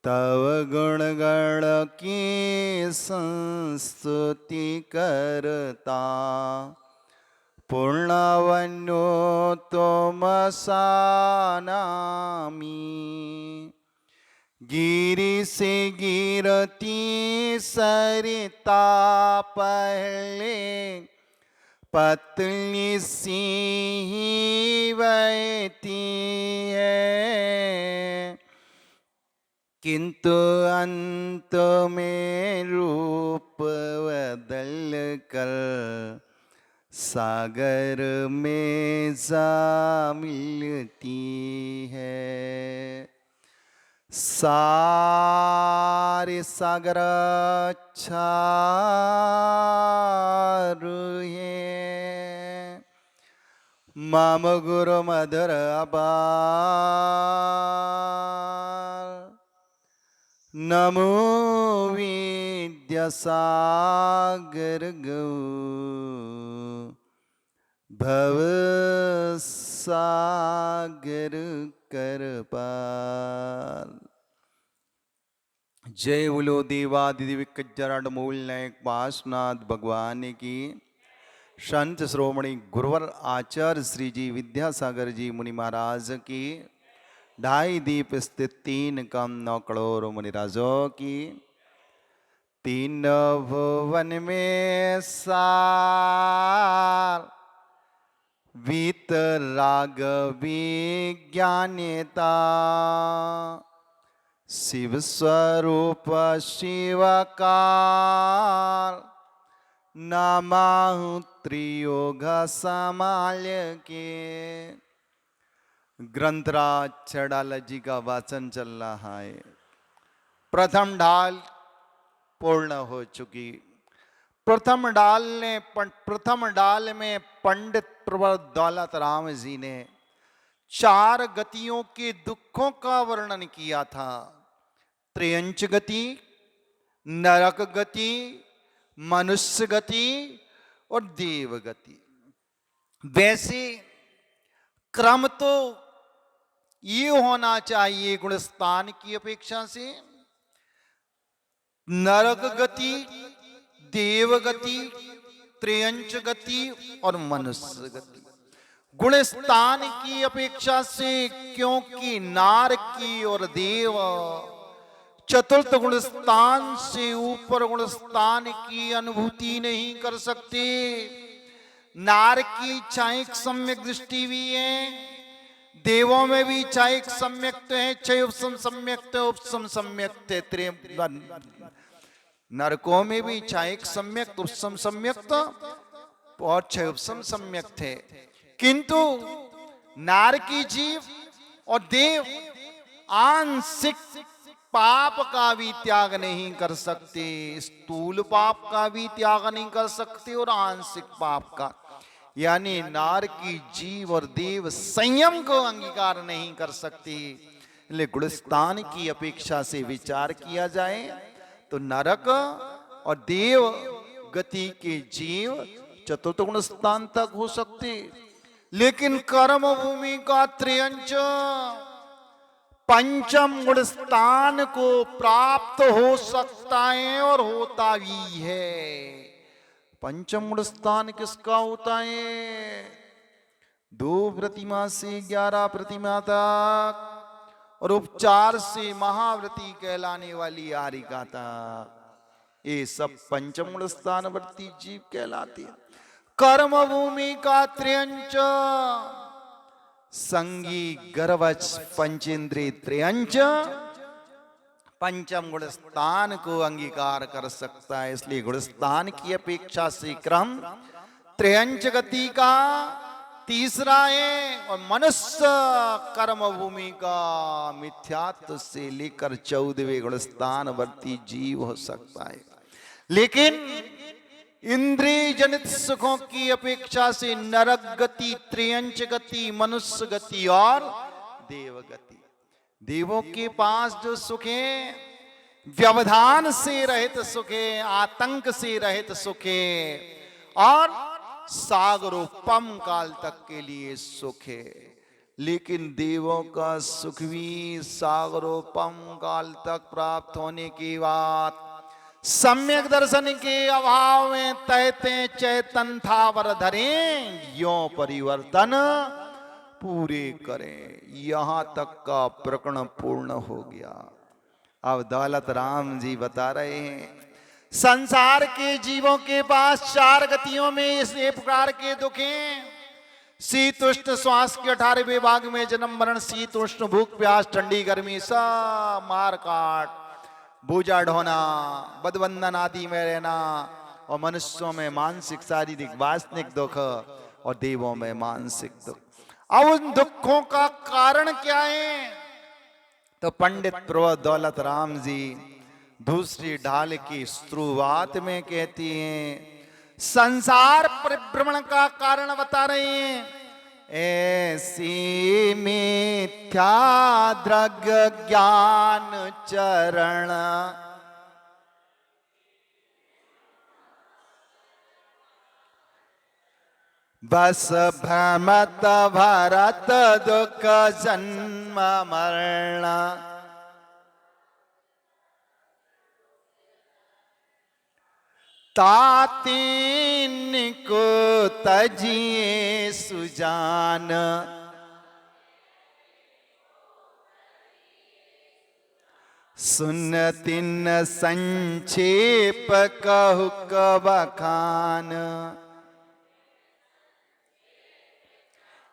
तव गुण गण की संस्तुति करता पूर्णवन्यो तमसानामी गिरि से गिरती सरिता पहले पतली सी ही बहती है किंतु अंत में रूप बदल कर सागर में जा मिलती है। सारे सागर चारुहे मम गुरु मधुर अपार नमो विद्यासागर गौ भव सागर करपाल। जय बोलो देवादिदिव्य कज्जराट मूल नायक पाशनाथ भगवान की। संत श्रोमणी गुरुवर आचार्य श्री जी विद्यासागर जी मुनि महाराज की। ढाई दीप स्थित 3 कम 9 करोड़ मुनिराजों की। 3 भुवन में सार वीत राग विज्ञानेता शिव स्वरूप शिवकार नमाहु त्रियोग समाल्य के। ग्रंथराज चढ़ाल जी का वाचन चल रहा है। प्रथम ढाल पूर्ण हो चुकी। प्रथम डाल में पंडित प्रवर दौलत राम जी ने 4 गतियों के दुखों का वर्णन किया था। त्रियंच गति, नरक गति, मनुष्य गति और देव गति। वैसे क्रम तो ये होना चाहिए गुणस्थान की अपेक्षा से। नरक गति, देव गति, त्रियंच गति और मनुष्य गति गुणस्थान की अपेक्षा से, क्योंकि नार की और देव चतुर्थ गुणस्थान से ऊपर गुणस्थान की अनुभूति नहीं कर सकते। नार की इच्छाएं सम्यक दृष्टि भी है, देवों में भी इच्छाएं सम्यक है, क्षय उपसम सम्यक उपसम सम्यक नरकों में भी इच्छाएं सम्यक उपसम सम्यक और क्षय उपसम सम्यक थे। किंतु नार की जीव और देव आंशिक पाप का भी त्याग नहीं कर सकते, स्थूल पाप का भी त्याग नहीं कर सकते और आंशिक पाप का, यानी नार की जीव और देव संयम को अंगीकार नहीं कर सकते। इसलिए गुणस्थान की अपेक्षा से विचार किया जाए तो नरक और देव गति के जीव चतुर्थ गुण स्थान तक हो सकते, लेकिन कर्म भूमि का त्रियंच पंचम गुण स्थान को प्राप्त हो सकता है और होता भी है। पंचम गुण स्थान किसका होता है? 2 प्रतिमा से 11 प्रतिमा तक और उपचार से महाव्रती कहलाने वाली आरिका तक, ये सब पंचम गुण स्थानवर्ती जीव कहलाती है। कर्म भूमि का त्रियंच संगी गर्वच पंचेंद्रिय त्रियंच पंचम गुण स्थान को अंगीकार कर सकता है। इसलिए गुण स्थान की अपेक्षा से क्रम त्रियंच गति का तीसरा है और मनुष्य कर्म भूमि का मिथ्यात्व से लेकर 14वें गुण स्थान वर्ती जीव हो सकता है। लेकिन इंद्रिय जनित सुखों की अपेक्षा से नरक गति, त्रियंच गति, मनुष्य गति और देव गति, देवों के पास जो सुख है व्यवधान से रहित सुख है, आतंक से रहित सुख है और सागरोपम काल तक के लिए सुख है। लेकिन देवों का सुख भी सागरोपम काल तक प्राप्त होने की बात सम्यक दर्शन के अभाव में तैते चैतन थावर धरे यो परिवर्तन पूरे करें। यहां तक का प्रकरण पूर्ण हो गया। अब दौलत राम जी बता रहे हैं संसार के जीवों के पास चार गतियों में इस प्रकार के दुख हैं। शीतुष्ण श्वास के 18वें भाग में जन्म मरण, शीतुष्ण भूख प्यास ठंडी गर्मी, सब मार काट, बोझा ढोना, बदबंधन आदि में रहना, और मनुष्यों में मानसिक शारीरिक वास्तविक दुख और देवों में मानसिक दुख। अब उन दुखों का कारण क्या है? तो पंडित प्रभु दौलत राम जी दूसरी ढाल की शुरुआत में कहती हैं, संसार परिभ्रमण का कारण बता रहे हैं। ऐसी मिथ्या द्रग ज्ञान चरण बस भ्रमत भरत दुख जन्म मरण। तातीन को तजिए सुजान, सुनतिन संक्षेप कहुक बखान।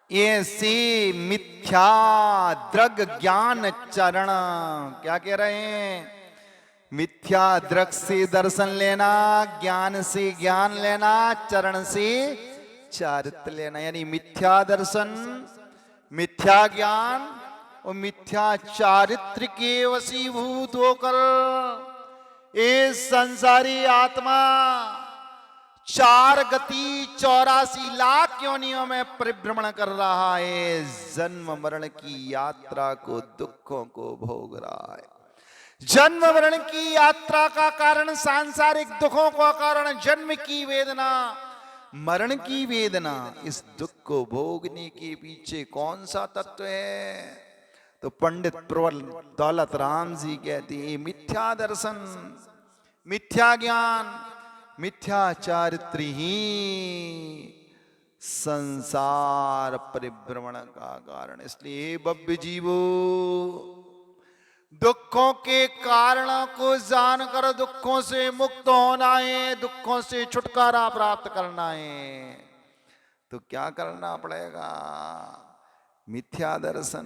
ऐसी मिथ्या द्रग ज्ञान चरण, क्या कह रहे हैं? मिथ्या दृक से दर्शन लेना, ज्ञान से ज्ञान लेना, चरण से चारित्र लेना। यानी मिथ्या दर्शन, मिथ्या ज्ञान और मिथ्या चारित्र के वशीभूत होकर ये संसारी आत्मा 4 गति 84 लाख योनियों में परिभ्रमण कर रहा है। जन्म मरण की यात्रा को, दुखों को भोग रहा है। जन्म मरण की यात्रा का कारण सांसारिक दुखों का कारण जन्म की वेदना, मरण की वेदना। इस दुख को भोगने के पीछे कौन सा तत्व है? तो पंडित प्रवर दौलत राम जी कहते हैं मिथ्या दर्शन, मिथ्या ज्ञान, मिथ्या चारित्र ही संसार परिभ्रमण का कारण। इसलिए भव्य जीवो, दुखों के कारणों को जानकर दुखों से मुक्त होना है, दुखों से छुटकारा प्राप्त करना है। तो क्या करना पड़ेगा? मिथ्या दर्शन,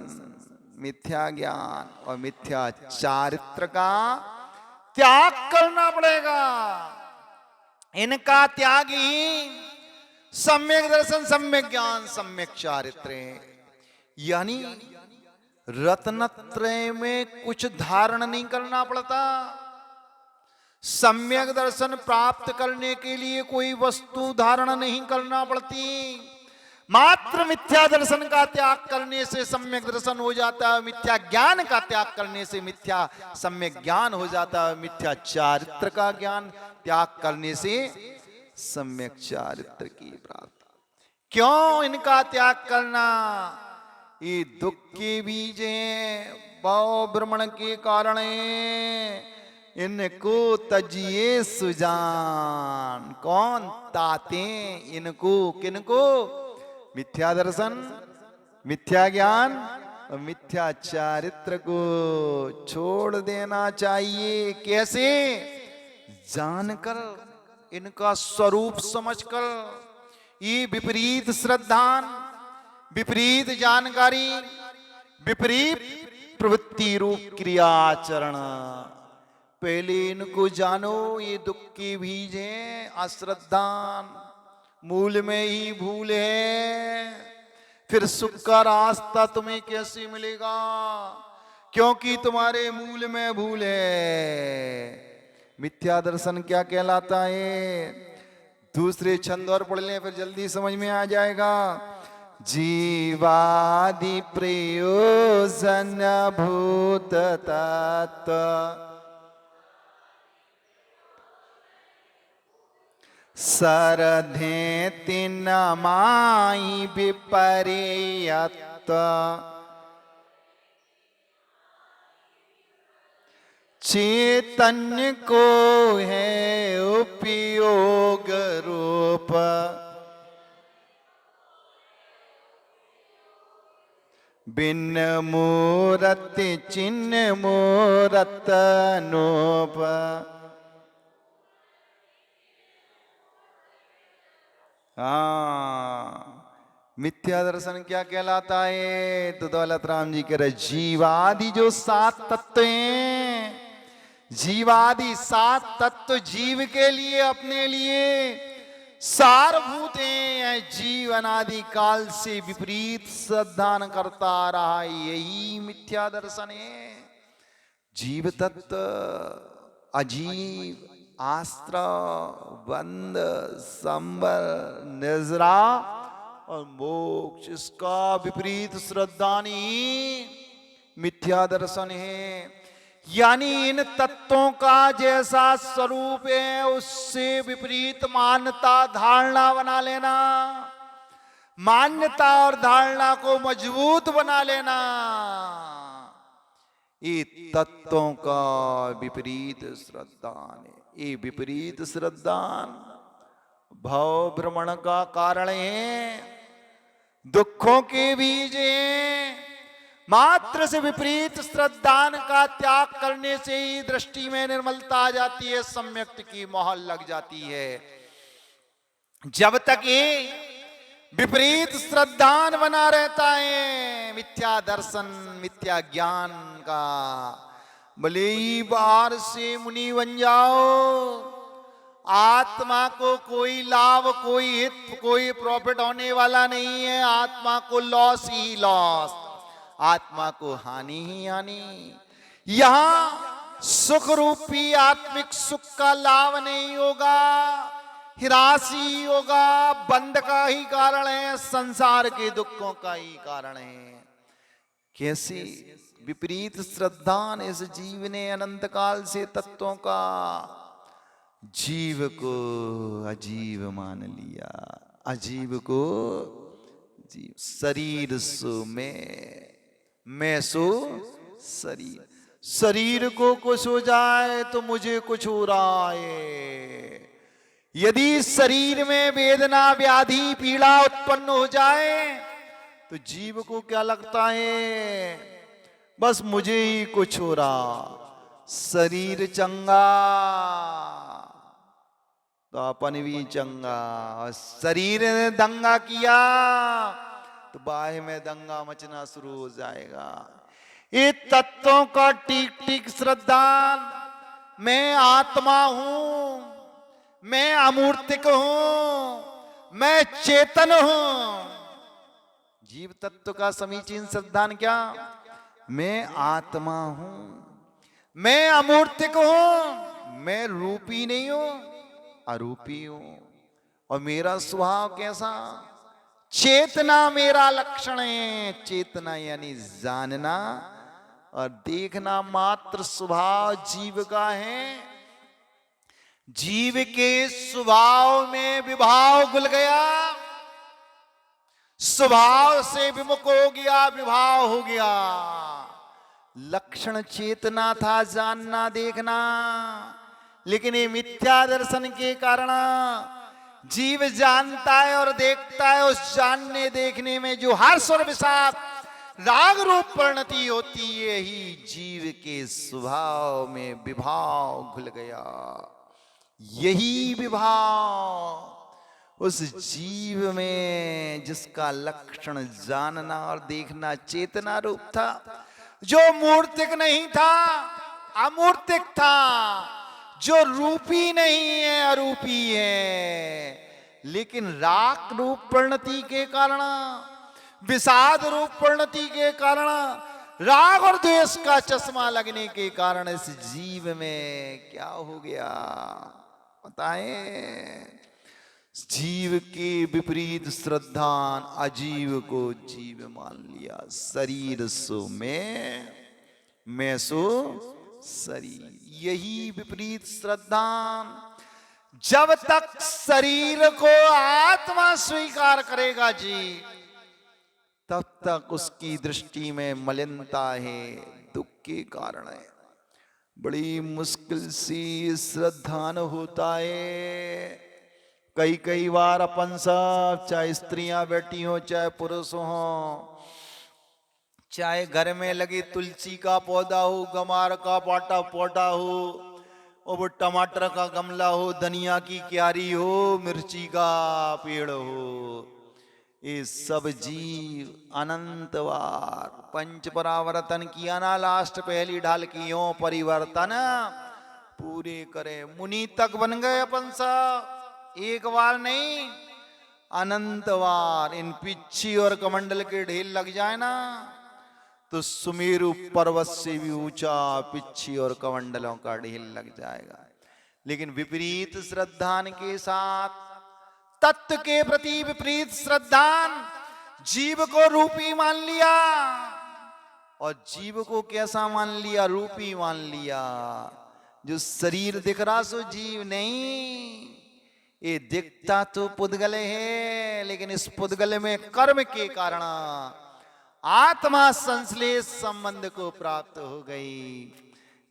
मिथ्या ज्ञान और मिथ्या चारित्र का त्याग करना पड़ेगा। इनका त्याग ही सम्यक दर्शन, सम्यक ज्ञान, सम्यक चारित्र है। यानी रत्नत्रय में कुछ धारण नहीं करना पड़ता। सम्यक दर्शन प्राप्त करने के लिए कोई वस्तु धारण नहीं करना पड़ती। मात्र मिथ्या दर्शन का त्याग करने से सम्यक दर्शन हो जाता है। मिथ्या ज्ञान का त्याग करने से मिथ्या सम्यक ज्ञान हो जाता है। मिथ्या चारित्र का ज्ञान त्याग करने से सम्यक चारित्र की प्राप्ति। क्यों इनका त्याग करना? ये दुख के बीज हैं, भाव भ्रमण के कारण है। इनको तजिए सुजान। कौन? ताते इनको। किनको? मिथ्या दर्शन, मिथ्या ज्ञान और मिथ्या चारित्र को छोड़ देना चाहिए। कैसे? जानकर, इनका स्वरूप समझकर। ये विपरीत श्रद्धान, विपरीत जानकारी, विपरीत प्रवृत्ति रूप क्रियाचरण। पहले इनको जानो, ये दुख के बीज हैं। अश्रद्धान, मूल में ही भूल है। फिर सुख का रास्ता तुम्हें कैसे मिलेगा? क्योंकि तुम्हारे मूल में भूल है। मिथ्या दर्शन क्या कहलाता है? दूसरे छंद और पढ़ लें, फिर जल्दी समझ में आ जाएगा। जीवादि प्रयोजन भूत तत्व सरधे तिन माई विपर्यत सम्यक्त चैतन्य को है उपयोग रूप बिन मूरत चिन्ह मूरत नोप। मिथ्या दर्शन क्या कहलाता है? तो दौलत राम जी कह रहे जीवादि जो 7 तत्व हैं, जीवादि 7 तत्व जीव के लिए अपने लिए सारभूत हैं। जीव अनादि काल से विपरीत श्रद्धान करता आ रहा है, यही मिथ्या दर्शन है। जीव तत्व, अजीव, आस्त्र, बंध, संबर, निजरा और मोक्ष, इसका विपरीत श्रद्धा नहीं मिथ्या दर्शन है। यानी इन तत्वों का जैसा स्वरूप है उससे विपरीत मान्यता धारणा बना लेना, मान्यता और धारणा को मजबूत बना लेना, ये तत्वों का विपरीत श्रद्धान है। ये विपरीत श्रद्धान भव भ्रमण का कारण है, दुखों के बीज है। मात्र से विपरीत श्रद्धान का त्याग करने से ही दृष्टि में निर्मलता आ जाती है, सम्यक्त की मोहर लग जाती है। जब तक ये विपरीत श्रद्धान बना रहता है, मिथ्या दर्शन, मिथ्या ज्ञान का, भले ही बाहर से मुनि बन जाओ, आत्मा को कोई लाभ, कोई हित, कोई प्रॉफिट होने वाला नहीं है। आत्मा को लॉस ही लॉस, आत्मा को हानि ही हानि। यहां सुख रूपी आत्मिक सुख का लाभ नहीं होगा, हिरासी होगा, बंध का ही कारण है, संसार के दुखों का ही कारण है। कैसी विपरीत श्रद्धान इस जीव ने अनंत काल से तत्वों का जीव को अजीव मान लिया, अजीव को जीव। शरीर सो मैं सो शरीर, शरीर को कुछ हो जाए तो मुझे कुछ हो रहा है। यदि शरीर में वेदना, व्याधि, पीड़ा उत्पन्न हो जाए तो जीव को क्या लगता है? बस मुझे ही कुछ हो रहा। शरीर चंगा तो अपन भी चंगा, और शरीर ने दंगा किया तो बाह्य में दंगा मचना शुरू हो जाएगा। ये तत्वों का टीक टीक श्रद्धा, मैं आत्मा हूं, मैं अमूर्तिक हूं, मैं चेतन हूं। जीव तत्व का समीचीन श्रद्धान क्या? मैं आत्मा हूं, मैं अमूर्तिक हूं, मैं रूपी नहीं हूं, अरूपी हूं। और मेरा स्वभाव कैसा? चेतना मेरा लक्षण है। चेतना यानी जानना और देखना मात्र स्वभाव जीव का है। जीव के स्वभाव में विभाव घुल गया, स्वभाव से विमुख हो गया, विभाव हो गया। लक्षण चेतना था, जानना, देखना, लेकिन ये मिथ्या दर्शन के कारण जीव जानता है और देखता है। उस जानने देखने में जो हर्ष और विषाद, राग रूप परिणति होती है, ही जीव के स्वभाव में विभाव घुल गया। यही विभाव उस जीव में, जिसका लक्षण जानना और देखना चेतना रूप था, जो मूर्तिक नहीं था, अमूर्तिक था, जो रूपी नहीं है, अरूपी है। लेकिन राग रूप परिणति के कारण, विषाद रूप परिणति के कारण, राग और द्वेष का चश्मा लगने के कारण इस जीव में क्या हो गया बताएं? जीव के विपरीत श्रद्धान अजीव को जीव मान लिया। शरीर सो मैं सो शरीर, यही विपरीत श्रद्धान जब तक शरीर को आत्मा स्वीकार करेगा जी, तब तक उसकी दृष्टि में मलिनता है, दुख के कारण है। बड़ी मुश्किल से श्रद्धान होता है। कई कई बार अपन सब, चाहे स्त्रियां बैठी हो चाहे पुरुष हो, चाहे घर में लगे तुलसी का पौधा हो, गमार का पाटा पौधा हो, और वो टमाटर का गमला हो, धनिया की क्यारी हो, मिर्ची का पेड़ हो, ये सब जीव अनंतवार पंच परावर्तन किया ना, लास्ट पहली ढाल की हो परिवर्तन पूरे करे। मुनि तक बन गए अपन सब, एक बार नहीं अनंतवार। इन पिच्छी और कमंडल के ढेर लग जाए ना तो सुमेरु पर्वत से भी ऊंचा पिच्छी और कमंडलों का ढेर लग जाएगा। लेकिन विपरीत श्रद्धान के साथ, तत्व के प्रति विपरीत श्रद्धान जीव को रूपी मान लिया, और जीव को कैसा मान लिया? रूपी मान लिया। जो शरीर दिख रहा सो जीव नहीं, ये दिखता तो पुद्गल है, लेकिन इस पुद्गल में कर्म के कारण आत्मा संश्लेष संबंध को प्राप्त हो गई।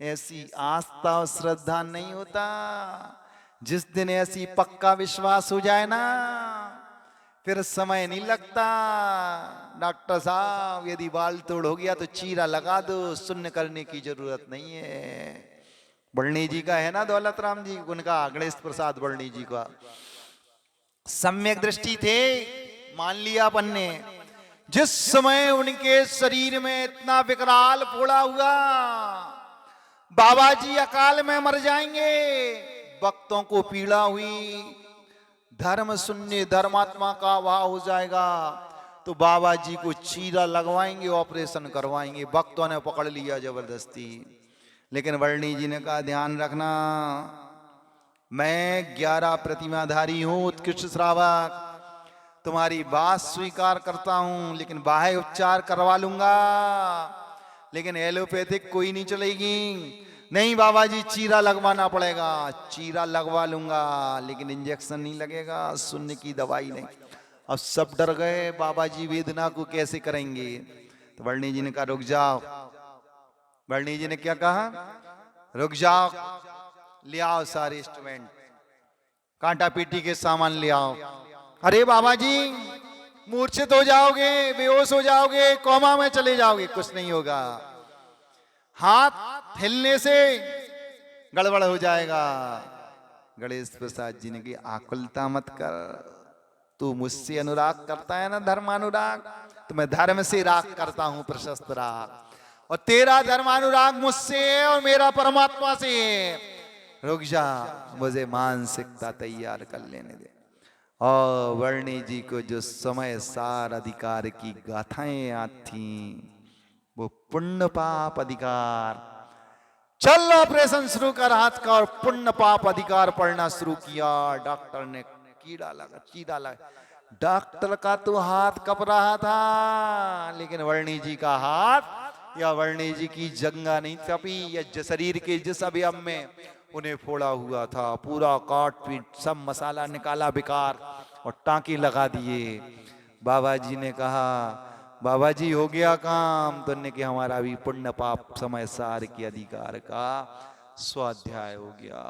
ऐसी आस्था और श्रद्धा नहीं होता। जिस दिन ऐसी पक्का विश्वास हो जाए ना, फिर समय नहीं लगता। डॉक्टर साहब यदि बाल तोड़ हो गया तो चीरा लगा दो, शून्य करने की जरूरत नहीं है। बड़नी जी का है ना, दौलत राम जी, उनका गणेश प्रसाद बड़नी जी का सम्यक दृष्टि थे, मान लिया अपन ने। जिस समय उनके शरीर में इतना विकराल फोड़ा हुआ, बाबा जी अकाल में मर जाएंगे, भक्तों को पीड़ा हुई, धर्म शून्य धर्मात्मा का अभाव हो जाएगा, तो बाबा जी को चीरा लगवाएंगे, ऑपरेशन करवाएंगे। भक्तों ने पकड़ लिया जबरदस्ती। लेकिन वर्णी जी ने कहा ध्यान रखना, मैं 11 प्रतिमाधारी हूं, उत्कृष्ट श्रावक, तुम्हारी बात स्वीकार करता हूं, लेकिन बाह्य उपचार करवा लूंगा, लेकिन एलोपैथिक कोई नहीं चलेगी। नहीं बाबा जी, चीरा लगवाना पड़ेगा। चीरा लगवा लूंगा, लेकिन इंजेक्शन नहीं लगेगा, शून्य की दवाई नहीं। अब सब डर गए, बाबा जी वेदना को कैसे करेंगे? तो वर्णी जी ने कहा रुक जाओ। वर्णी जी ने क्या कहा? रुक जाओ, ले आओ सारे इंस्ट्रूमेंट, कांटा पीटी के सामान ले आओ। अरे बाबा जी मूर्छित हो जाओगे, बेहोश हो जाओगे, कोमा में चले जाओगे, कुछ नहीं होगा। हाथ हिलने से गड़बड़ हो जाएगा। गणेश प्रसाद जी ने की आकुलता मत कर, तू मुझसे अनुराग करता है ना, धर्मानुराग, तो मैं धर्म से राग करता हूं, प्रशस्त राग, और तेरा धर्मानुराग मुझसे है और मेरा परमात्मा से है। रुक जा, मुझे मानसिकता तैयार कर लेने दे। और वर्णी जी को जो समय सार अधिकार की गाथाएं याद थी, वो पुण्य पाप अधिकार। चल ऑपरेशन शुरू कर हाथ का, और पुण्य पाप अधिकार पढ़ना शुरू किया। डॉक्टर ने कीड़ा लगा। डॉक्टर का तो हाथ कप रहा था, लेकिन वर्णी जी का हाथ या वर्णी जी की जंगा नहीं कपी, या शरीर के जिस अवयव में उन्हें फोड़ा हुआ था, पूरा काट पीट सब मसाला निकाला बेकार और टांके लगा दिए। बाबा जी ने कहा बाबा जी हो गया काम, तो कि हमारा भी पुण्य पाप समय सार के अधिकार का स्वाध्याय हो गया।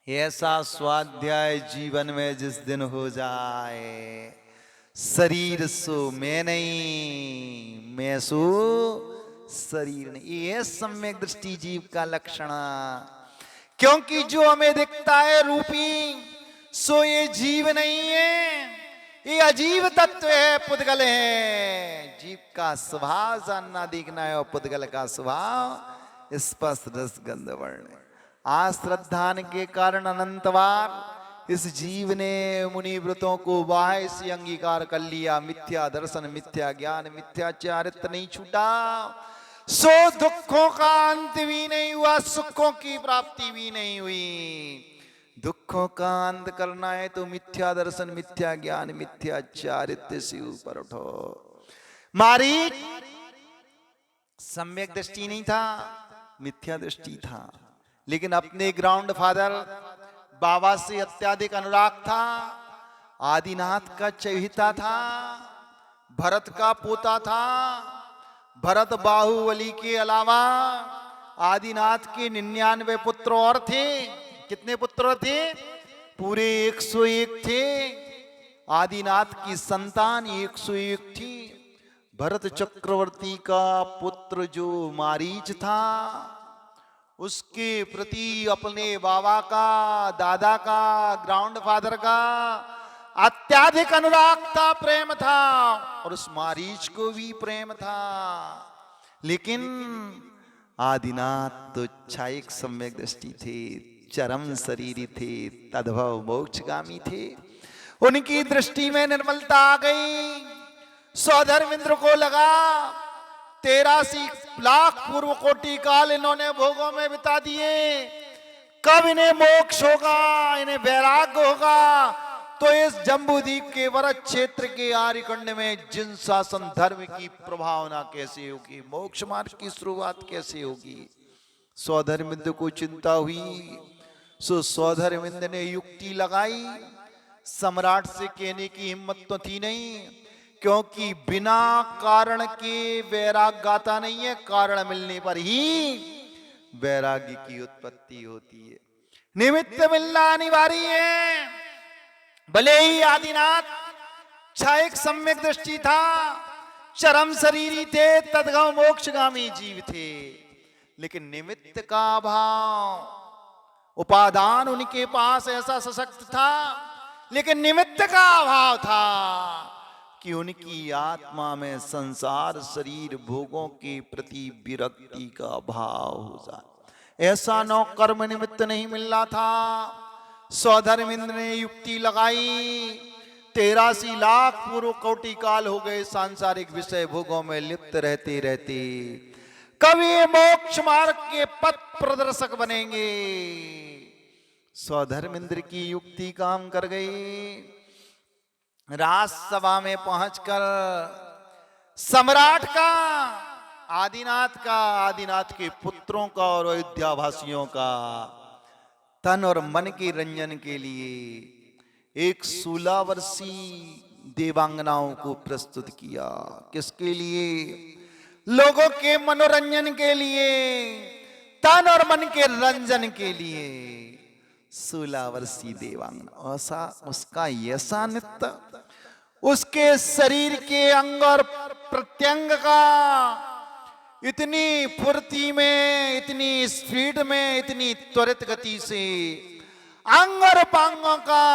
ऐसा स्वाध्याय जीवन में जिस दिन हो जाए, शरीर सो मैं नहीं, मैं सो शरीर नहीं, ये सम्यक दृष्टि जीव का लक्षण। क्योंकि जो हमें दिखता है रूपी, सो ये जीव नहीं है, ये अजीव तत्व है, पुद्गल है। जीव का स्वभाव जानना देखना है, और पुद्गल का स्वभाव स्पष्ट रस गंध वर्ण। आश्रद्धान के कारण अनंतवार इस जीव ने मुनि व्रतों को बाह्य से अंगीकार कर लिया। मिथ्या दर्शन, मिथ्या ज्ञान, मिथ्या चारित्र नहीं छूटा, सो दुखों का अंत भी नहीं हुआ, सुखों की प्राप्ति भी नहीं हुई। दुखों का अंत करना है तो मिथ्या दर्शन, मिथ्या ज्ञान, मिथ्या चारित्र से ऊपर उठो। मारी सम्यक दृष्टि नहीं था, मिथ्या दृष्टि था, लेकिन अपने ग्राउंड फादर बाबा से अत्याधिक अनुराग था। आदिनाथ का चहिता था, भरत का पोता था। भरत बाहुबली के अलावा आदिनाथ के 99 पुत्र और थे। कितने पुत्र थे? पूरे 101 थे। आदिनाथ की संतान 101 थी। भरत चक्रवर्ती का पुत्र जो मारीच था, उसके प्रति अपने बाबा का, दादा का, ग्राउंडफादर का अत्यधिक अनुराग था, प्रेम था, और उस मारीच को भी प्रेम था। लेकिन आदिनाथ तो छायक सम्यक दृष्टि थे, चरम शरीरी थे, तद्भव मोक्षगामी थे। उनकी दृष्टि में निर्मलता आ गई। सौधर्मेंद्र को लगा 83 लाख पूर्व कोटि काल इन्होंने भोगों में बिता दिए, कब इन्हें मोक्ष होगा, इन्हें वैराग्य होगा, तो इस जम्बूद्वीप के वरद क्षेत्र के आर्यखंड में जिन शासन धर्म की प्रभावना कैसे होगी, मोक्ष मार्ग की शुरुआत कैसे होगी। सौधर्मेंद्र को चिंता हुई। सो सौधर्मेंद्र ने युक्ति लगाई। सम्राट से कहने की हिम्मत तो थी नहीं, क्योंकि बिना कारण के वैराग्य गाता नहीं है, कारण मिलने पर ही वैराग्य की उत्पत्ति होती है। निमित्त मिलना अनिवार्य है। भले ही आदिनाथ छायक सम्यक दृष्टि था, चरम शरीरी थे, तद्गव मोक्षगामी जीव थे, लेकिन निमित्त का अभाव, उपादान उनके पास ऐसा सशक्त था, लेकिन निमित्त का अभाव था कि उनकी आत्मा में संसार शरीर भोगों के प्रति विरक्ति का भाव हो जाए। ऐसा नौ कर्म निमित्त नहीं मिल रहा था। सौधर्मेंद्र ने युक्ति लगाई। 83 लाख पूर्व कोटि काल हो गए सांसारिक विषय भोगों में लिप्त रहते रहते, कभी ये मोक्ष मार्ग के पथ प्रदर्शक बनेंगे। सौधर्मेंद्र की युक्ति काम कर गई। राजसभा में पहुंचकर सम्राट का, आदिनाथ के पुत्रों का और अयोध्यावासियों का तन और मन के रंजन के लिए एक 16 वर्षीय देवांगनाओं को प्रस्तुत किया। किसके लिए? लोगों के मनोरंजन के लिए, तन और मन के रंजन के लिए 16 वर्षीय देवांगना। ऐसा उसका ऐसा नृत्य, उसके शरीर के अंग और प्रत्यंग का इतनी फुर्ती में, इतनी स्पीड में, इतनी त्वरित गति से अंग और पांगों का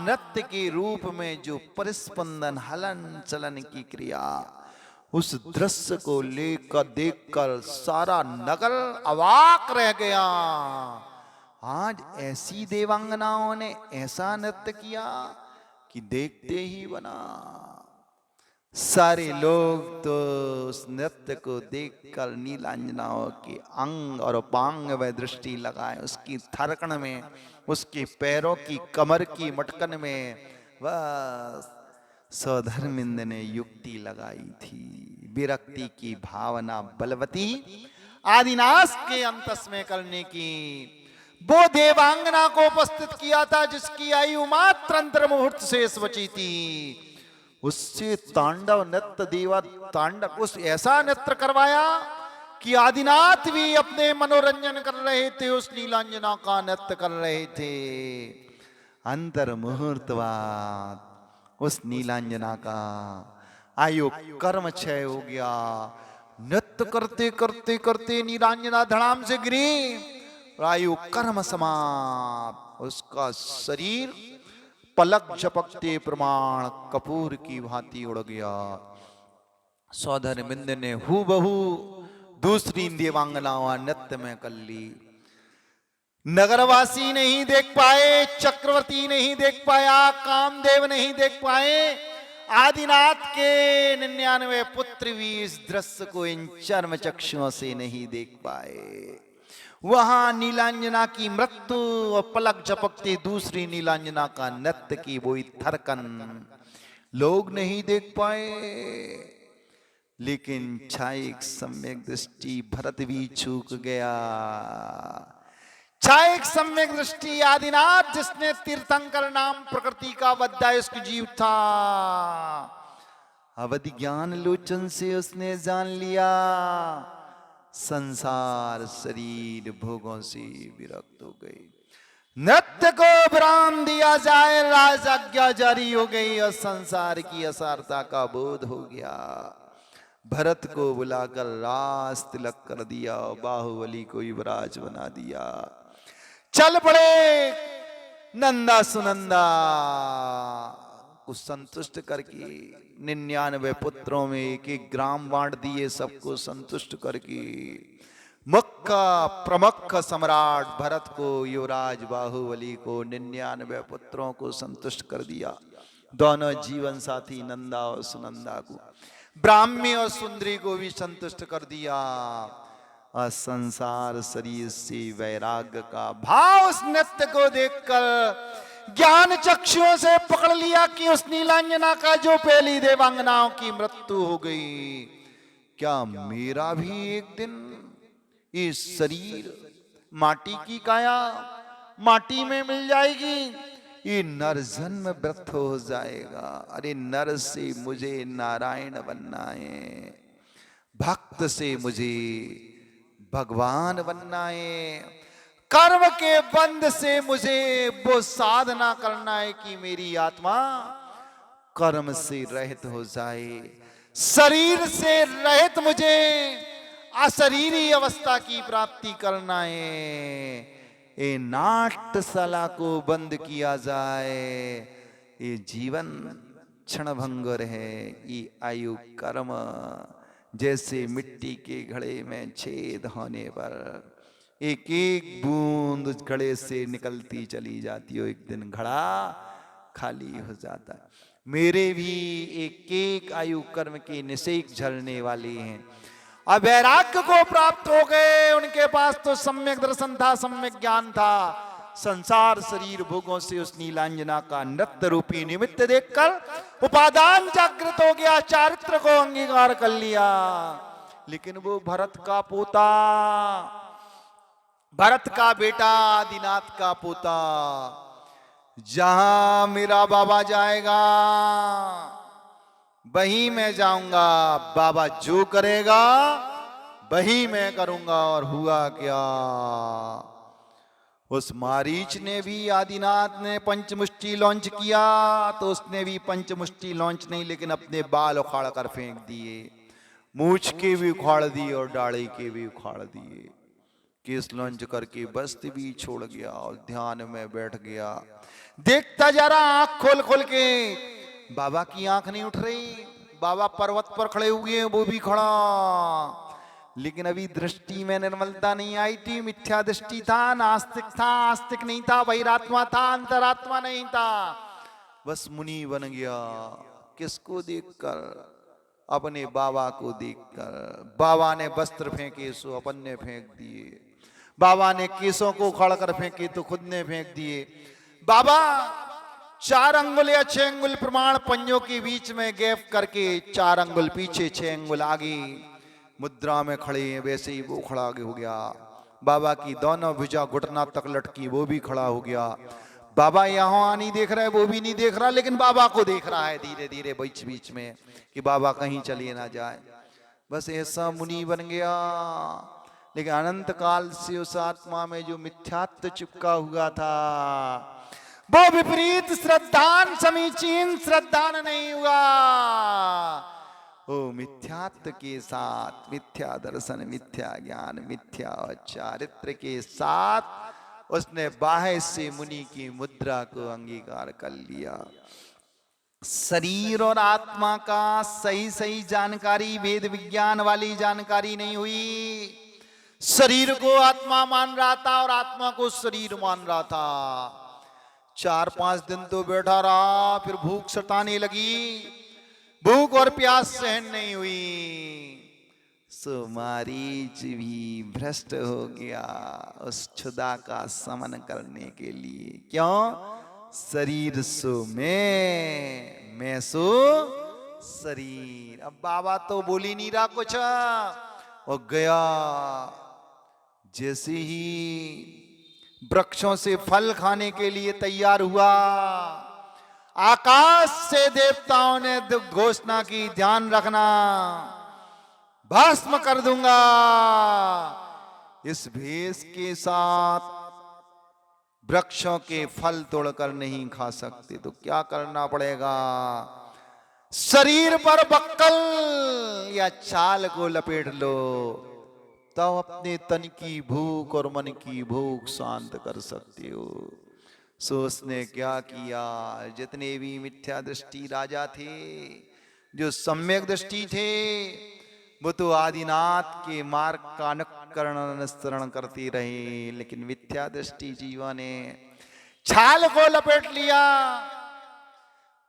नृत्य के रूप में जो परिस्पंदन, हलन चलन की क्रिया, उस दृश्य को लेकर देखकर सारा नगर अवाक रह गया। आज ऐसी देवांगनाओं ने ऐसा नृत्य किया कि देखते ही बना। सारे लोग तो उस नृत्य को देखकर नीलांजनाओं के अंग और पांग में दृष्टि लगाए, उसकी थरकन में, उसके पैरों की कमर की मटकन में। बस सौधर्मेंद्र ने युक्ति लगाई थी, विरक्ति की भावना बलवती आदिनाथ के अंतस में करने की। वो देवांगना को उपस्थित किया था जिसकी आयु मात्र अंतर मुहूर्त शेष बची थी। उससे तांडव नृत्य, देवा तांडव, उस ऐसा नृत्य करवाया कि आदिनाथ भी अपने मनोरंजन कर रहे थे, उस नीलांजना का नृत्य कर रहे थे। अंतर मुहूर्त बाद उस नीलांजना का आयु कर्म क्षय हो गया। नृत्य करते करते करते नीलांजना धड़ाम से गिरी, आयु कर्म समाप्त। उसका शरीर पलक झपकते प्रमाण कपूर की भांति उड़ गया। सौधर्मेंद्र ने हूबहू दूसरी देवांगनाओं नृत्य में कर ली। नगरवासी नहीं देख पाए, चक्रवर्ती नहीं देख पाया, कामदेव नहीं देख पाए, आदिनाथ के 99 पुत्र भी इस दृश्य को इन चर्म चक्षुओं से नहीं देख पाए। वहां नीलांजना की मृत्यु और पलक झपकते दूसरी नीलांजना का नृत्य की वही थरकन लोग नहीं देख पाए। लेकिन छायक सम्यक दृष्टि भरत भी चूक गया। छायक सम्यक दृष्टि आदिनाथ, जिसने तीर्थंकर नाम प्रकृति का बद्धा इसक जीव था, अवधि ज्ञान लोचन से उसने जान लिया, संसार शरीर भोगों से विरक्त हो गई। नृत्य को विराम दिया जाए, राज आज्ञा जारी हो गई और संसार की असारता का बोध हो गया। भरत को बुलाकर राज तिलक कर दिया, बाहुबली को युवराज बना दिया। चल पड़े नंदा सुनंदा को संतुष्ट करके, 99 पुत्रों में एक एक ग्राम बांट दिए, सबको संतुष्ट करके मक्का प्रमुख सम्राट भरत को, युवराज बाहुबली को, 99 पुत्रों को संतुष्ट कर दिया। दोनों जीवन साथी नंदा और सुनंदा को, ब्राह्मी और सुंदरी को भी संतुष्ट कर दिया। और संसार शरीर से वैराग्य का भाव उस नृत्य को देखकर ज्ञान चक्षुओं से पकड़ लिया कि उस नीलांजना का जो पहली देवांगनाओं की मृत्यु हो गई, क्या मेरा भी एक दिन ये शरीर माटी की काया माटी में मिल जाएगी, ये नर जन्म व्यर्थ हो जाएगा। अरे नर से मुझे नारायण बनना है, भक्त से मुझे भगवान बनना है, कर्म के बंध से मुझे वो साधना करना है कि मेरी आत्मा कर्म से रहित हो जाए, शरीर से रहित मुझे अशरीरी अवस्था की प्राप्ति करना है। ये नाट्यशाला को बंद किया जाए, ये जीवन क्षणभंगुर है, ये आयु कर्म जैसे मिट्टी के घड़े में छेद होने पर एक एक बूंद उस घड़े से निकलती चली जाती हो, एक दिन घड़ा खाली हो जाता है। मेरे भी एक एक आयु कर्म के निषेक झरने वाले हैं। अब वैराग्य को प्राप्त हो गए, उनके पास तो सम्यक दर्शन था, सम्यक ज्ञान था। संसार शरीर भोगों से उस नीलांजना का नृत्य रूपी निमित्त देखकर उपादान जागृत हो गया, चारित्र को अंगीकार कर लिया। लेकिन वो भरत का पोता, भरत का बेटा, आदिनाथ का पोता, जहां मेरा बाबा जाएगा वही मैं जाऊंगा, बाबा जो करेगा वही मैं करूंगा। और हुआ क्या, उस मारीच ने भी, आदिनाथ ने पंचमुष्टि लॉन्च किया तो उसने भी पंचमुष्टि लॉन्च नहीं, लेकिन अपने बाल उखाड़ कर फेंक दिए, मूछ के भी उखाड़ दिए और दाढ़ी के भी उखाड़ दिए। केस लॉन्च करके बस्ती भी छोड़ गया और ध्यान में बैठ गया। देखता जा रहा आंख खोल खोल के, बाबा की आंख नहीं उठ रही, बाबा पर्वत पर खड़े हुए हैं, वो भी खड़ा, लेकिन अभी दृष्टि में निर्मलता नहीं आई थी। मिथ्या दृष्टि था, नास्तिक था, आस्तिक नहीं था, बहिरात्मा था, अंतरात्मा नहीं था, बस मुनि बन गया। किसको देखकर? अपने बाबा को देखकर। बाबा ने वस्त्र फेंके सो अपन ने फेंक दिए, बाबा ने केसों को उखाड़ कर फेंके तो खुद ने फेंक दिए। बाबा 4 अंगुल या 6 अंगुल प्रमाण पंजों के बीच में गैप करके 4 अंगुल पीछे 6 अंगुल आगे मुद्रा में खड़े हैं, वैसे ही वो खड़ा हो गया। बाबा की दोनों भुजा घुटना तक लटकी, वो भी खड़ा हो गया। बाबा यहाँ नहीं देख रहा है, वो भी नहीं देख रहा, लेकिन बाबा को देख रहा है धीरे धीरे बीच बीच में कि बाबा कहीं चले ना जाए। बस ऐसा मुनि बन गया। लेकिन अनंत काल से उस आत्मा में जो मिथ्यात्व चिपका हुआ था, वो विपरीत श्रद्धान समीचीन श्रद्धान नहीं हुआ। ओ मिथ्यात्व के साथ मिथ्या दर्शन, मिथ्या ज्ञान, मिथ्या चारित्र के साथ उसने बाह्य से मुनि की मुद्रा को अंगीकार कर लिया। शरीर और आत्मा का सही सही जानकारी, वेद विज्ञान वाली जानकारी नहीं हुई। शरीर को आत्मा मान रहा था और आत्मा को शरीर मान रहा था। 4-5 दिन तो बैठा रहा, फिर भूख सताने लगी, भूख और प्यास सहन नहीं हुई। सो मारीच भी भ्रष्ट हो गया उस क्षुधा का समन करने के लिए। क्यों? शरीर सो मैं सो शरीर। अब बाबा तो बोल ही नहीं रहा कुछ, और गया। जैसे ही वृक्षों से फल खाने के लिए तैयार हुआ, आकाश से देवताओं ने घोषणा की, ध्यान रखना, भस्म कर दूंगा। इस भेष के साथ वृक्षों के फल तोड़कर नहीं खा सकते, तो क्या करना पड़ेगा? शरीर पर बक्कल या छाल को लपेट लो, तब अपने तन की भूख और मन की भूख शांत कर सकते हो। सो उसने क्या किया? जितने भी मिथ्या दृष्टि राजा थे, जो सम्यक दृष्टि थे, वो तो आदिनाथ के मार्ग का अनुकरण अनुसरण करते रहे, लेकिन मिथ्या दृष्टि जीवा ने छाल को लपेट लिया,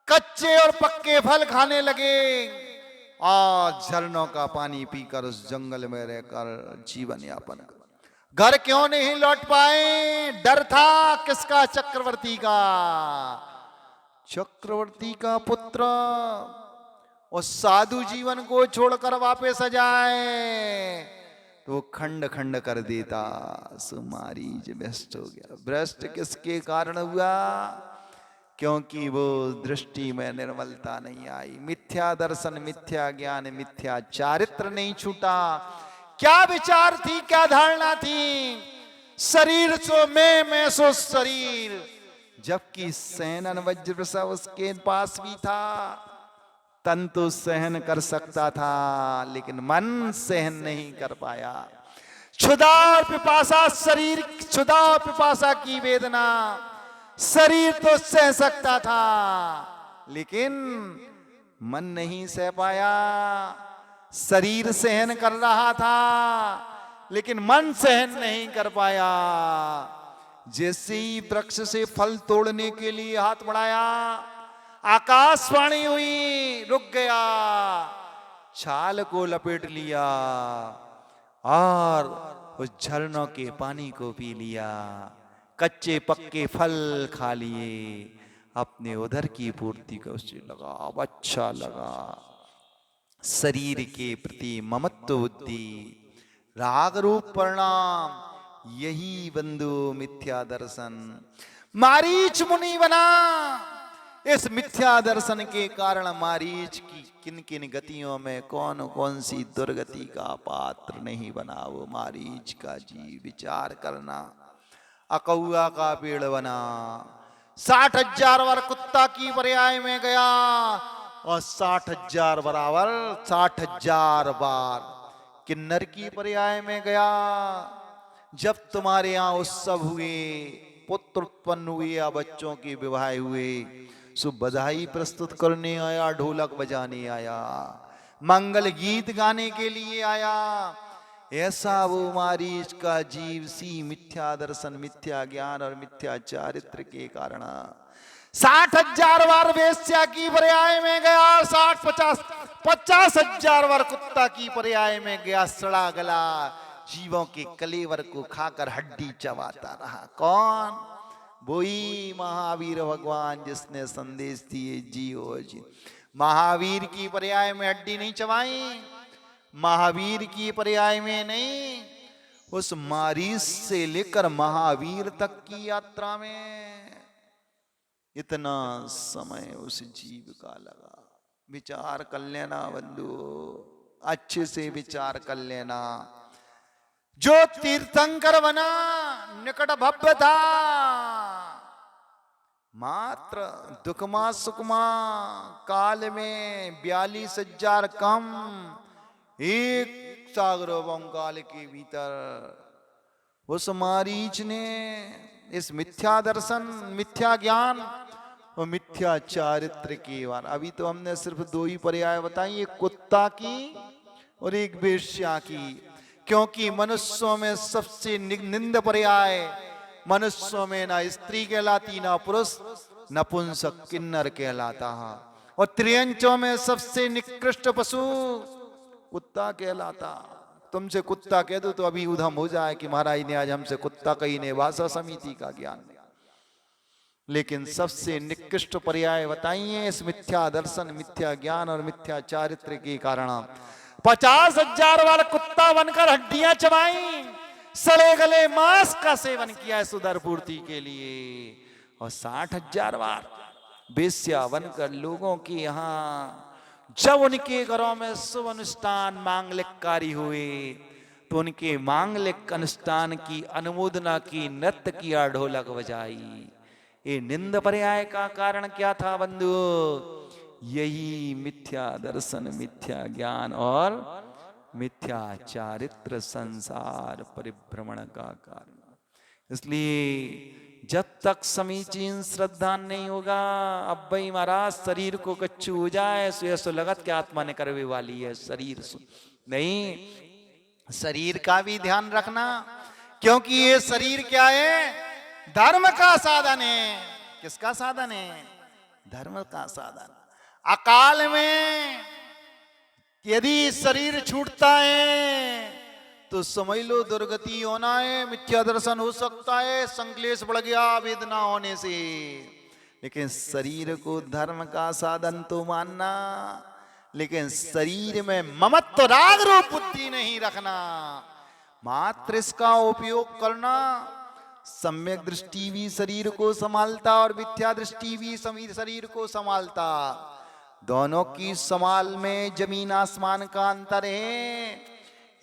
कच्चे और पक्के फल खाने लगे और झरनों का पानी पीकर उस जंगल में रहकर जीवन यापन कर। घर क्यों नहीं लौट पाए? डर था किसका? चक्रवर्ती का। चक्रवर्ती का पुत्र उस साधु जीवन को छोड़कर वापस आ जाए तो खंड खंड कर देता। सुमारीज भ्रष्ट हो गया। भ्रष्ट किसके कारण हुआ? क्योंकि वो दृष्टि में निर्मलता नहीं आई, मिथ्या दर्शन, मिथ्या ज्ञान, मिथ्या चारित्र नहीं छूटा। क्या विचार थी, क्या धारणा थी? शरीर सो मैं सो शरीर, जबकि सेनन वज्रवृषभ उसके पास भी था। तन तो सहन कर सकता था, लेकिन मन सहन नहीं कर पाया। क्षुधा और पिपासा, शरीर क्षुधा और पिपासा की वेदना शरीर तो सह सकता था, लेकिन मन नहीं सह पाया। शरीर सहन कर रहा था, लेकिन मन सहन नहीं कर पाया। जैसे ही वृक्ष से फल तोड़ने के लिए हाथ बढ़ाया, आकाशवाणी हुई, रुक गया, छाल को लपेट लिया और उस झरनों के पानी को पी लिया, कच्चे पक्के फल खा लिए, अपने उधर की पूर्ति को उससे लगा, अब अच्छा लगा। शरीर के प्रति ममत्व बुद्धि, राग रूप परिणाम, यही बंधु मिथ्या दर्शन। मारीच मुनि बना। इस मिथ्या दर्शन के कारण मारीच की किन किन गतियों में कौन कौन सी दुर्गति का पात्र नहीं बना, वो मारीच का जी विचार करना। अकौआ का पेड़ बना, 60,000 बार कुत्ता की पर्याय में गया और 60,000 बराबर 60,000 बार किन्नर की पर्याय में गया। जब तुम्हारे यहाँ उत्सव हुए, पुत्र उत्पन्न हुए या बच्चों के विवाह हुए, सो बधाई प्रस्तुत करने आया, ढोलक बजाने आया, मंगल गीत गाने के लिए आया। ऐसा वो मारीच का जीव सी मिथ्या दर्शन, मिथ्या ज्ञान और मिथ्या चारित्र के कारण 60,000 बार वेश्या की पर्याय में गया, 50,000 बार कुत्ता की पर्याय में गया, सड़ा गला जीवों के कलेवर को खाकर हड्डी चबाता रहा। कौन? वही महावीर भगवान, जिसने संदेश दिए जियो जी। महावीर की पर्याय में हड्डी नहीं चबाई, महावीर की पर्याय में नहीं, उस मारीच से लेकर महावीर तक की यात्रा में इतना समय उस जीव का लगा। विचार कर लेना बंधु, अच्छे से विचार कर लेना। जो तीर्थंकर बना, निकट भव्य था, मात्र दुखमा सुखमा काल में 42,000 कम, एक सागरों काल के भीतर उस मारीच ने इस मिथ्या दर्शन, मिथ्या ज्ञान और मिथ्या चारित्र की बार, अभी तो हमने सिर्फ 2 ही पर्याय बताई, एक कुत्ता की और एक वेश्या की। क्योंकि मनुष्यों में सबसे निंद पर्याय, मनुष्यों में ना स्त्री कहलाती, ना पुरुष, नपुंसक किन्नर कहलाता है। और त्रियंचों में सबसे निकृष्ट पशु कुत्ता कहलाता। तुमसे कुत्ता कह दो तो अभी उधम हो जाए कि महाराज ने आज हमसे कुत्ता कही ने, भाषा समिति का ज्ञान। लेकिन सबसे निकृष्ट पर्याय बताइए इस मिथ्या दर्शन, मिथ्या ज्ञान और मिथ्या चारित्र के कारण 50,000 बार कुत्ता बनकर हड्डियां चबाई, सड़े गले मांस का सेवन किया है सुधर पूर्ति के लिए, और 60,000 बार वेश्या बनकर लोगों के यहाँ जब उनके घरों में शुभ अनुष्ठान मांगलिक कार्य हुए तो उनके मांगलिक अनुष्ठान की अनुमोदना की, नृत्य किया, ढोलक बजाई। ये निंद पर्याय का कारण क्या था बंधु? यही मिथ्या दर्शन, मिथ्या ज्ञान और मिथ्या चारित्र संसार परिभ्रमण का कारण। इसलिए जब तक समीचीन श्रद्धा नहीं होगा, अब भाई महाराज शरीर को कच्चू हो जाए सो लगत के आत्मा ने करवे वाली है शरीर नहीं, शरीर का भी ध्यान रखना, क्योंकि ये शरीर क्या है? धर्म का साधन है। किसका साधन है? धर्म का साधन। अकाल में यदि शरीर छूटता है तो समझ लो दुर्गति होना है, मिथ्या दर्शन हो सकता है, संक्लेश बढ़ गया वेदना होने से। लेकिन शरीर को धर्म का साधन तो मानना, लेकिन शरीर में ममत्व राग रूप बुद्धि नहीं रखना, मात्र इसका उपयोग करना। सम्यक दृष्टि भी शरीर को संभालता और मिथ्या दृष्टि भी शरीर को संभालता। दोनों की संभाल में जमीन आसमान का अंतर है।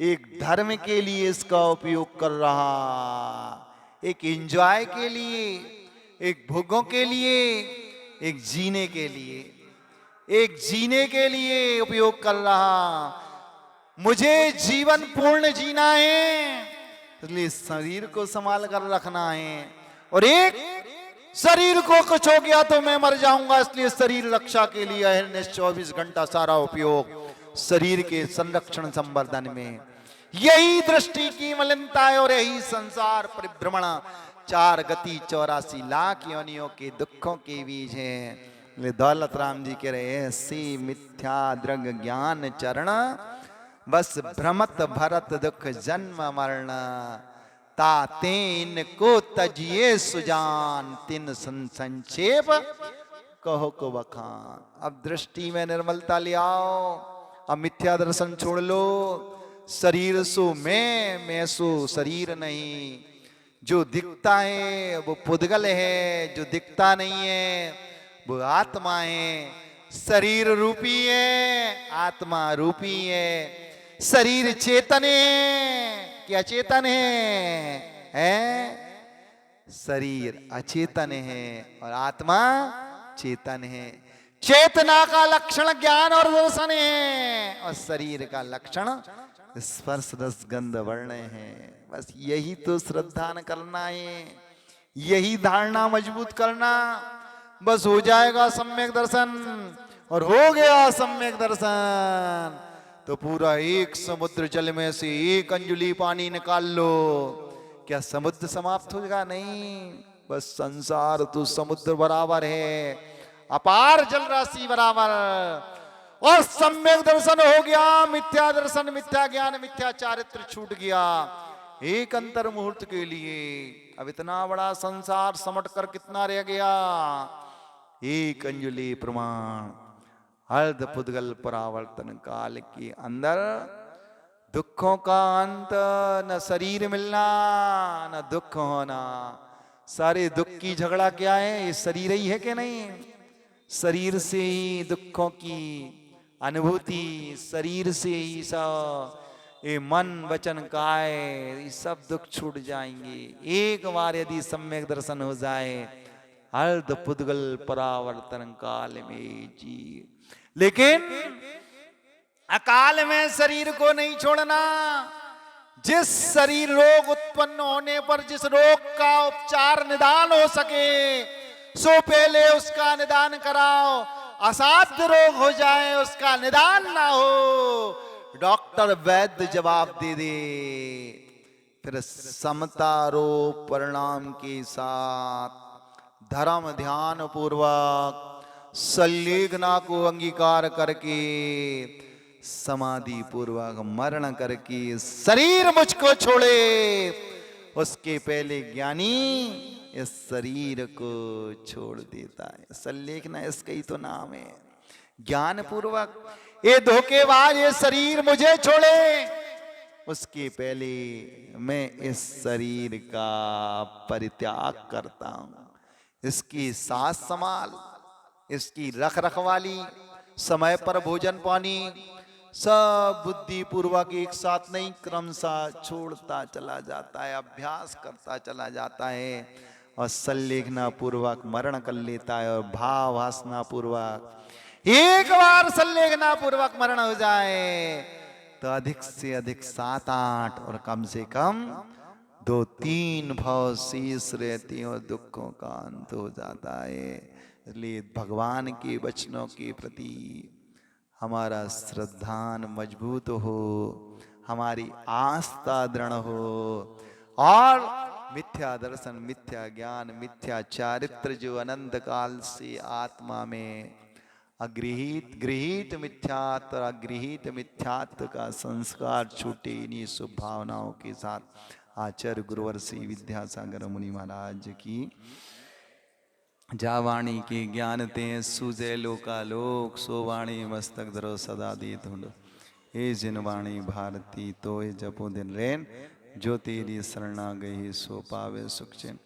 एक धर्म के लिए इसका उपयोग कर रहा, एक एंजॉय के लिए, एक भोगों के लिए, एक जीने के लिए, एक जीने के लिए उपयोग कर रहा। मुझे जीवन पूर्ण जीना है, इसलिए शरीर को संभाल कर रखना है। और एक शरीर को कुछ हो गया तो मैं मर जाऊंगा, इसलिए शरीर रक्षा के लिए है 24 घंटा सारा उपयोग शरीर के संरक्षण संवर्धन में। यही दृष्टि की मलिनता है और यही संसार परिभ्रमण 4 गति 84 लाख योनियों के दुखों के बीच है। दौलत राम जी कह रहे हैं, सी मिथ्या दृग ज्ञान चरण, बस भ्रमत भरत दुख जन्म मरण, तातेन को तजिए सुजान, तिन संक्षेप कहो को बखान। अब दृष्टि में निर्मलता ले आओ, अब मिथ्या दर्शन छोड़ लो। शरीर सो मैं सो शरीर नहीं। जो दिखता है वो पुद्गल है, जो दिखता नहीं है वो आत्मा है। शरीर रूपी है, आत्मा रूपी है। शरीर चेतन है कि अचेतन है? शरीर अचेतन है और आत्मा चेतन है। चेतना का लक्षण ज्ञान और दर्शन है और शरीर का लक्षण स्पर्श रस गंध वर्ण है। बस यही तो श्रद्धा करना है, यही धारणा मजबूत करना। बस हो जाएगा सम्यक दर्शन, और हो गया सम्यक दर्शन तो पूरा एक समुद्र जल में से एक अंजुली पानी निकाल लो, क्या समुद्र समाप्त होगा? नहीं, बस संसार तो समुद्र बराबर है, अपार जल राशि बराबर। और सम्यक दर्शन हो गया, मिथ्या दर्शन, मिथ्या ज्ञान, मिथ्या चारित्र छूट गया एक अंतर मुहूर्त के लिए। अब इतना बड़ा संसार समट कर कितना रह गया? एक अंजुलि प्रमाण। अर्ध पुद्गल परावर्तन काल के अंदर दुखों का अंत, न शरीर मिलना न दुख होना। सारे दुख की झगड़ा क्या है? ये शरीर ही है कि नहीं? शरीर से ही दुखों की अनुभूति, शरीर से ही सब ये मन वचन काय ये सब दुख छूट जाएंगे एक बार यदि सम्यक दर्शन हो जाए अर्ध पुद्गल परावर्तन काल में जी। लेकिन अकाल में शरीर को नहीं छोड़ना। जिस शरीर रोग उत्पन्न होने पर जिस रोग का उपचार निदान हो सके सो पहले उसका निदान कराओ। असाध्य रोग हो जाए उसका निदान ना हो, डॉक्टर वैद्य जवाब दे दे, फिर समता रोग परिणाम के साथ धर्म ध्यान पूर्वक संलेखना को अंगीकार करके समाधि पूर्वक मरण करके शरीर मुझको छोड़े, उसके पहले ज्ञानी इस शरीर को छोड़ देता है। संलेखना इसका ही तो नाम है। ज्ञान पूर्वक ये धोखेबाज ये शरीर मुझे छोड़े, उसके पहले मैं इस शरीर का परित्याग करता हूं। इसकी साथ संभाल, इसकी रख रखवाली, समय पर भोजन पानी सब बुद्धि पूर्वक एक साथ नहीं, क्रमशः छोड़ता चला जाता है, अभ्यास करता चला जाता है और संलेखना पूर्वक मरण कर लेता है। और भाव वासना पूर्वक एक बार संलेखना पूर्वक मरण हो जाए तो अधिक से अधिक 7-8 और कम से कम 2-3 भाव शेष रहती हैं और दुखों का अंत हो जाता है। इसलिए भगवान के वचनों के प्रति हमारा श्रद्धान मजबूत हो, हमारी आस्था दृढ़ हो और मिथ्या दर्शन, मिथ्या ज्ञान, मिथ्या चारित्र जो अनंत काल से आत्मा में अगृहित गृहित मिथ्यात्व और अगृहित मिथ्यात्व का संस्कार छूटे, इन्हीं शुभ भावनाओं के साथ आचार्य गुरुवर श्री विद्यासागर मुनि महाराज की जा वाणी के ज्ञान ते सुजय लोकालोक, सो वाणी मस्तक धरो सदा दी धुंड। हे जिन वाणी भारती तो जपो दिन रैन, जो तेरी शरणा गई सो पावे सुख चैन।